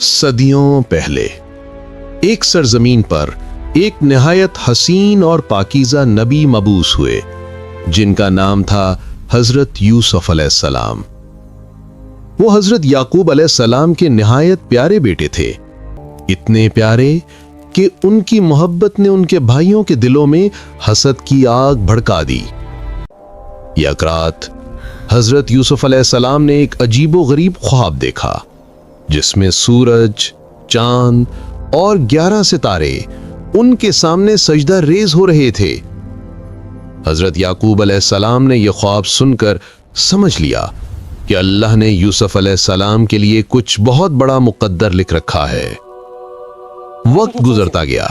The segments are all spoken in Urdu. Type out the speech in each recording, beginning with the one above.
صدیوں پہلے ایک سرزمین پر ایک نہایت حسین اور پاکیزہ نبی مبعوث ہوئے جن کا نام تھا حضرت یوسف علیہ السلام۔ وہ حضرت یعقوب علیہ السلام کے نہایت پیارے بیٹے تھے، اتنے پیارے کہ ان کی محبت نے ان کے بھائیوں کے دلوں میں حسد کی آگ بھڑکا دی۔ یک رات حضرت یوسف علیہ السلام نے ایک عجیب و غریب خواب دیکھا جس میں سورج، چاند اور 11 ستارے ان کے سامنے سجدہ ریز ہو رہے تھے۔ حضرت یعقوب علیہ السلام نے یہ خواب سن کر سمجھ لیا کہ اللہ نے یوسف علیہ السلام کے لیے کچھ بہت بڑا مقدر لکھ رکھا ہے۔ وقت گزرتا گیا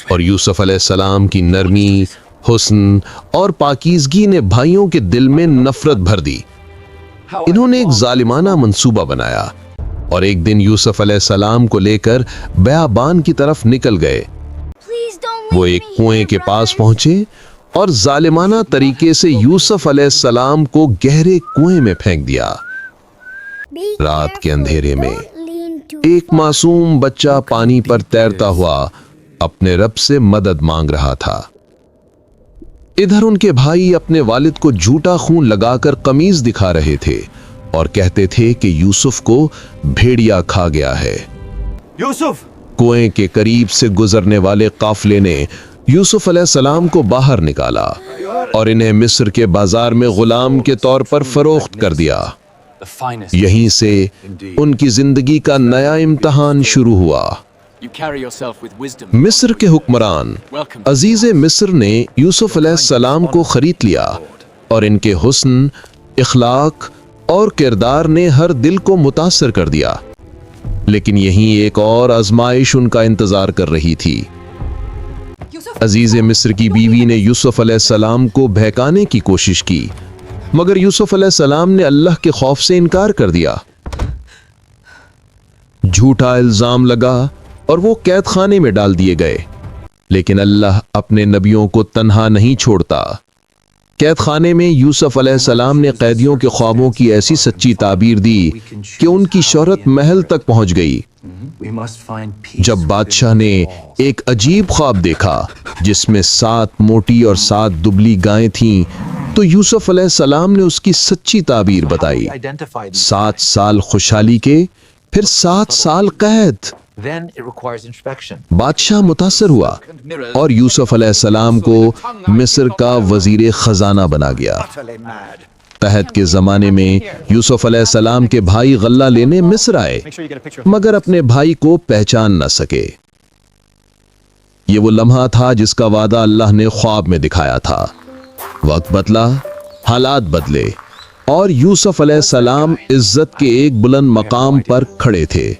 اور یوسف علیہ السلام کی نرمی، حسن اور پاکیزگی نے بھائیوں کے دل میں نفرت بھر دی۔ انہوں نے ایک ظالمانہ منصوبہ بنایا اور ایک دن یوسف علیہ السلام کو لے کر بیابان کی طرف نکل گئے۔ وہ ایک کنویں کے پاس پہنچے اور ظالمانہ طریقے سے یوسف علیہ السلام کو گہرے کنویں میں پھینک دیا۔ رات کے اندھیرے میں ایک معصوم بچہ پانی پر تیرتا ہوا اپنے رب سے مدد مانگ رہا تھا۔ ادھر ان کے بھائی اپنے والد کو جھوٹا خون لگا کر قمیض دکھا رہے تھے اور کہتے تھے کہ یوسف کو بھیڑیا کھا گیا ہے۔ یوسف! کنویں کے قریب سے گزرنے والے قافلے نے یوسف علیہ السلام کو باہر نکالا اور انہیں مصر کے بازار میں غلام کے طور پر فروخت کر دیا۔ یہیں سے ان کی زندگی کا نیا امتحان شروع ہوا۔ مصر کے حکمران عزیز مصر نے یوسف علیہ السلام کو خرید لیا اور ان کے حسن، اخلاق اور کردار نے ہر دل کو متاثر کر دیا۔ لیکن یہیں ایک اور آزمائش ان کا انتظار کر رہی تھی۔ عزیز مصر کی بیوی نے یوسف علیہ السلام کو بہکانے کی کوشش کی، مگر یوسف علیہ السلام نے اللہ کے خوف سے انکار کر دیا۔ جھوٹا الزام لگا اور وہ قید خانے میں ڈال دیے گئے۔ لیکن اللہ اپنے نبیوں کو تنہا نہیں چھوڑتا۔ قید خانے میں یوسف علیہ السلام نے قیدیوں کے خوابوں کی ایسی سچی تعبیر دی کہ ان کی شہرت محل تک پہنچ گئی۔ جب بادشاہ نے ایک عجیب خواب دیکھا جس میں 7 موٹی اور 7 دبلی گائیں تھیں تو یوسف علیہ السلام نے اس کی سچی تعبیر بتائی۔ 7 سال خوشحالی کے، پھر 7 سال قید۔ بادشاہ متاثر ہوا اور یوسف علیہ السلام کو مصر کا وزیر خزانہ بنا گیا۔ قحط کے زمانے میں یوسف علیہ السلام کے بھائی غلہ لینے مصر آئے، مگر اپنے بھائی کو پہچان نہ سکے۔ یہ وہ لمحہ تھا جس کا وعدہ اللہ نے خواب میں دکھایا تھا۔ وقت بدلا، حالات بدلے اور یوسف علیہ السلام عزت کے ایک بلند مقام پر کھڑے تھے۔